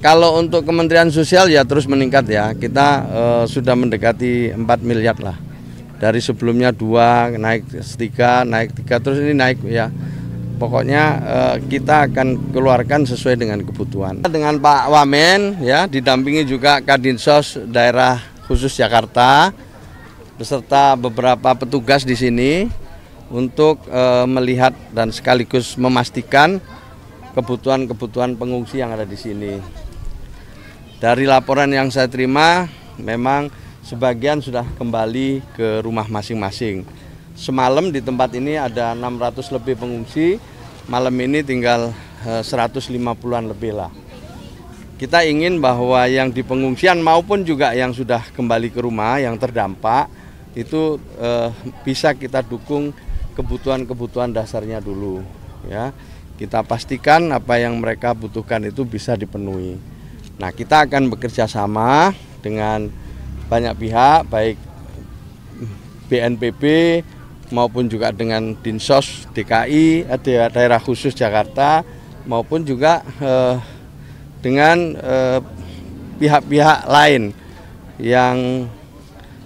Kalau untuk Kementerian Sosial ya terus meningkat ya. Kita sudah mendekati 4 miliar lah. Dari sebelumnya 2, naik 3, naik 3, terus ini naik ya. Pokoknya kita akan keluarkan sesuai dengan kebutuhan. Dengan Pak Wamen ya, didampingi juga Kadinsos Daerah Khusus Jakarta beserta beberapa petugas di sini untuk melihat dan sekaligus memastikan kebutuhan-kebutuhan pengungsi yang ada di sini. Dari laporan yang saya terima, memang sebagian sudah kembali ke rumah masing-masing. Semalam di tempat ini ada 600 lebih pengungsi, malam ini tinggal 150-an lebih lah. Kita ingin bahwa yang di pengungsian maupun juga yang sudah kembali ke rumah, yang terdampak, itu bisa kita dukung kebutuhan-kebutuhan dasarnya dulu. Ya. Kita pastikan apa yang mereka butuhkan itu bisa dipenuhi. Nah, kita akan bekerja sama dengan banyak pihak, baik BNPB maupun juga dengan Dinsos DKI, Daerah Khusus Jakarta, maupun juga dengan pihak-pihak lain yang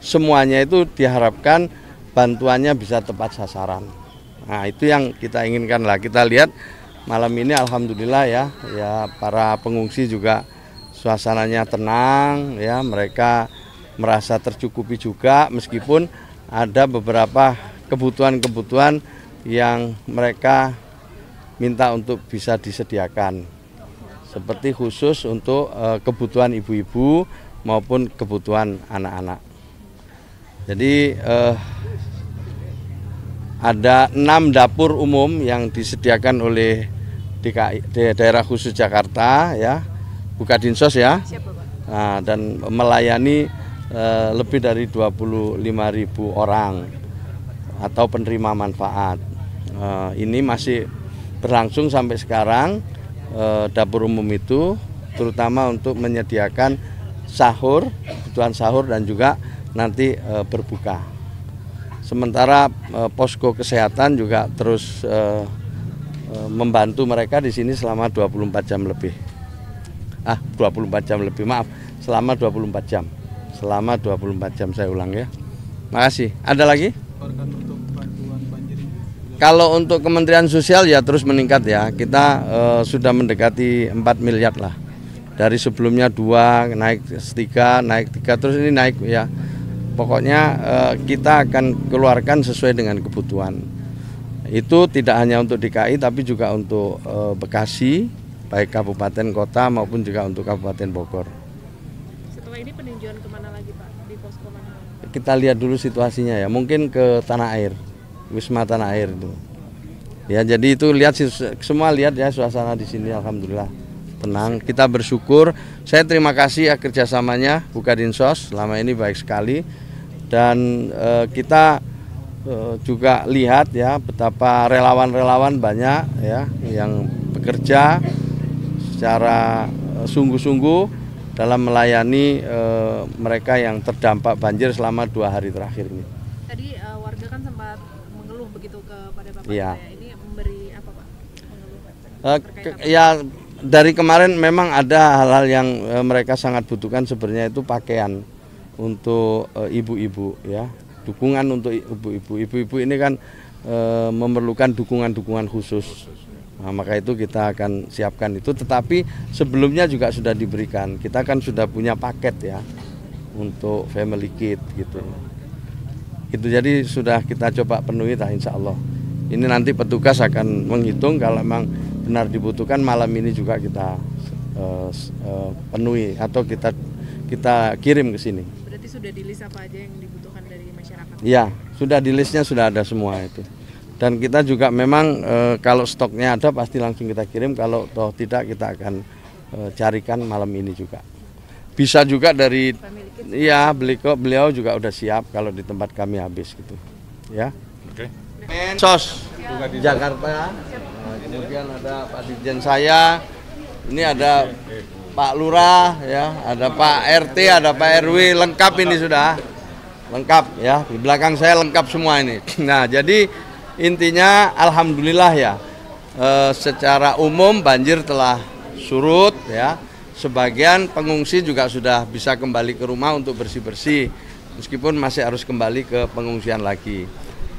semuanya itu diharapkan bantuannya bisa tepat sasaran. Nah, itu yang kita inginkan lah. Kita lihat malam ini alhamdulillah ya para pengungsi juga suasananya tenang ya, mereka merasa tercukupi juga meskipun ada beberapa kebutuhan-kebutuhan yang mereka minta untuk bisa disediakan. Seperti khusus untuk kebutuhan ibu-ibu maupun kebutuhan anak-anak. Jadi ada 6 dapur umum yang disediakan oleh DKI, Daerah Khusus Jakarta ya, bukan Dinsos ya. Nah, dan melayani lebih dari 25.000 orang atau penerima manfaat. Ini masih berlangsung sampai sekarang dapur umum itu, terutama untuk menyediakan sahur, kebutuhan sahur dan juga nanti berbuka. Sementara posko kesehatan juga terus membantu mereka di sini selama 24 jam lebih. 24 jam lebih, maaf, selama 24 jam. Selama 24 jam, saya ulang ya. Makasih. Ada lagi? Kalau untuk Kementerian Sosial ya terus meningkat ya. Kita sudah mendekati 4 miliar lah. Dari sebelumnya 2, naik 3, naik 3, terus ini naik ya. Pokoknya kita akan keluarkan sesuai dengan kebutuhan. Itu tidak hanya untuk DKI tapi juga untuk Bekasi, baik kabupaten kota maupun juga untuk Kabupaten Bogor. Setelah ini peninjauan kemana lagi Pak? Di posko mana? Kita lihat dulu situasinya ya, mungkin ke Tanah Air, Wisma Tanah Air itu. Ya, jadi itu lihat semua lihat ya suasana di sini alhamdulillah tenang. Kita bersyukur. Saya terima kasih ya kerjasamanya Bukadinsos selama ini baik sekali. Dan kita juga lihat ya betapa relawan-relawan banyak ya yang bekerja secara sungguh-sungguh dalam melayani mereka yang terdampak banjir selama 2 hari terakhir ini. Tadi warga kan sempat mengeluh begitu kepada Bapak. Ya. Ini memberi apa Pak? Mengeluh Ya dari kemarin memang ada hal-hal yang mereka sangat butuhkan, sebenarnya itu pakaian untuk ibu-ibu ya, dukungan untuk ibu-ibu. Ibu-ibu ini kan memerlukan dukungan-dukungan khusus. Nah, maka itu kita akan siapkan itu, tetapi sebelumnya juga sudah diberikan. Kita kan sudah punya paket ya untuk family kit gitu. Itu jadi sudah kita coba penuhi lah insya Allah. Ini nanti petugas akan menghitung kalau memang benar dibutuhkan, malam ini juga kita penuhi atau kita kirim ke sini. Berarti sudah di list apa aja yang dibutuhkan dari masyarakat? Iya, sudah di listnya sudah ada semua itu. Dan kita juga memang kalau stoknya ada pasti langsung kita kirim, kalau toh tidak kita akan carikan malam ini juga. Bisa juga dari iya beliau juga udah siap kalau di tempat kami habis gitu. Ya. Oke. Sos Jakarta. Kemudian ada Pak Dirjen saya. Ini ada Pak Lurah ya, ada Pak RT, ada Pak RW, lengkap ini sudah. Lengkap ya. Di belakang saya lengkap semua ini. Nah, jadi intinya alhamdulillah ya, secara umum banjir telah surut ya. sebagian pengungsi juga sudah bisa kembali ke rumah untuk bersih-bersih, meskipun masih harus kembali ke pengungsian lagi.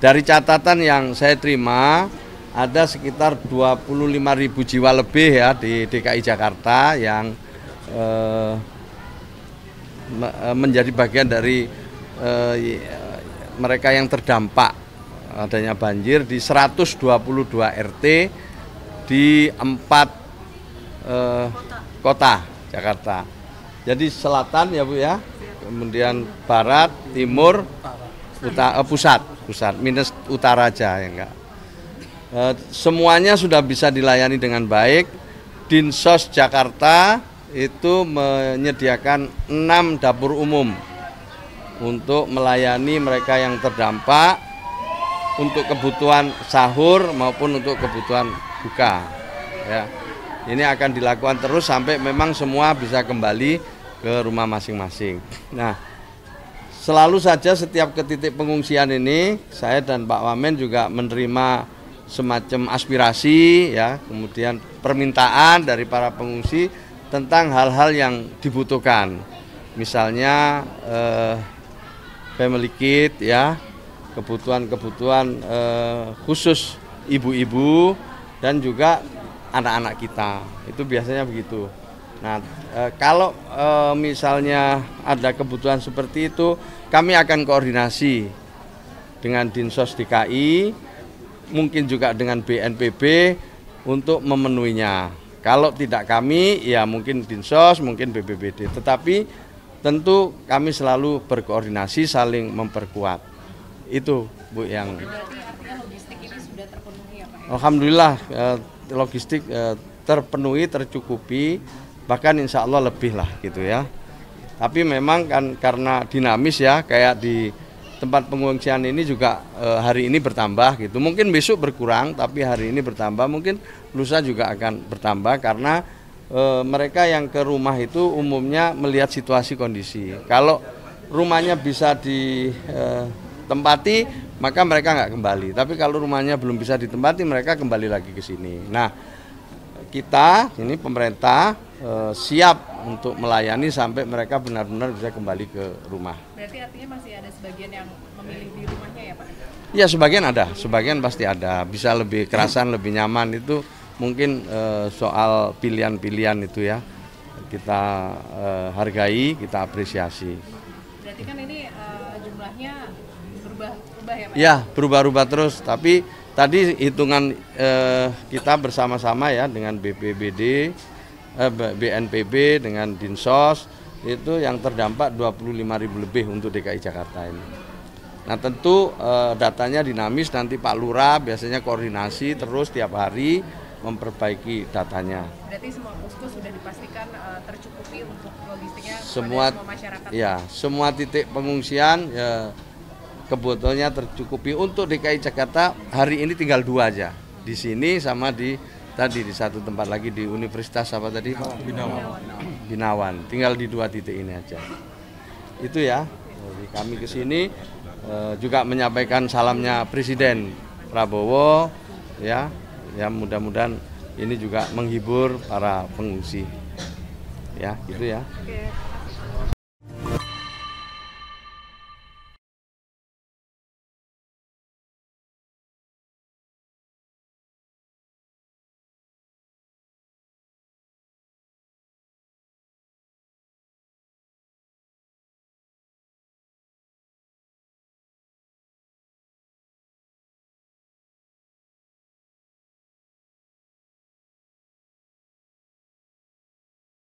Dari catatan yang saya terima, ada sekitar 25.000 jiwa lebih ya di DKI Jakarta yang menjadi bagian dari mereka yang terdampak adanya banjir di 122 RT di 4 kota Jakarta. Jadi selatan ya Bu ya, kemudian barat, timur, pusat minus utara aja ya enggak. Semuanya sudah bisa dilayani dengan baik. Dinsos Jakarta itu menyediakan 6 dapur umum untuk melayani mereka yang terdampak untuk kebutuhan sahur maupun untuk kebutuhan buka. Ya. Ini akan dilakukan terus sampai memang semua bisa kembali ke rumah masing-masing. Nah, selalu saja setiap ke titik pengungsian ini, saya dan Pak Wamen juga menerima semacam aspirasi, ya, kemudian permintaan dari para pengungsi tentang hal-hal yang dibutuhkan. Misalnya family kit, ya, kebutuhan-kebutuhan khusus ibu-ibu dan juga anak-anak kita, itu biasanya begitu. Nah, kalau misalnya ada kebutuhan seperti itu, kami akan koordinasi dengan Dinsos DKI, mungkin juga dengan BNPB untuk memenuhinya. Kalau tidak kami, ya mungkin Dinsos, mungkin BPBD. Tetapi tentu kami selalu berkoordinasi, saling memperkuat. Itu Bu yang. Berarti artinya logistik ini sudah terpenuhi ya Pak? Alhamdulillah logistik terpenuhi, tercukupi, bahkan insya Allah lebih lah gitu ya. Tapi memang kan karena dinamis ya, kayak di tempat pengungsian ini juga hari ini bertambah gitu. Mungkin besok berkurang, tapi hari ini bertambah. Mungkin lusa juga akan bertambah karena mereka yang ke rumah itu umumnya melihat situasi kondisi. Kalau rumahnya bisa ditempati, maka mereka nggak kembali. Tapi kalau rumahnya belum bisa ditempati, mereka kembali lagi ke sini. Nah, kita ini pemerintah siap untuk melayani sampai mereka benar-benar bisa kembali ke rumah. Berarti artinya masih ada sebagian yang memilih di rumahnya ya Pak? Ya sebagian ada, sebagian pasti ada. Bisa lebih kerasan, lebih nyaman, itu mungkin soal pilihan-pilihan itu ya. Kita hargai, kita apresiasi. Berarti kan ini jumlahnya berubah-ubah ya Pak? Ya, berubah-ubah terus. Tapi tadi hitungan kita bersama-sama ya dengan BPBD, BNPB, dengan Dinsos, itu yang terdampak 25.000 lebih untuk DKI Jakarta ini. Nah tentu datanya dinamis, nanti Pak Lurah biasanya koordinasi terus tiap hari memperbaiki datanya. Berarti semua posko sudah dipastikan tercukupi untuk logistiknya semua masyarakat? Ya, semua titik pengungsian ya, kebutuhannya tercukupi. Untuk DKI Jakarta hari ini tinggal 2 aja, di sini sama di tadi di satu tempat lagi di Universitas apa tadi Pak? Binawan. Tinggal di 2 titik ini aja. Itu ya. Jadi kami ke sini juga menyampaikan salamnya Presiden Prabowo ya. Ya mudah-mudahan ini juga menghibur para pengungsi. Ya, gitu ya. Oke.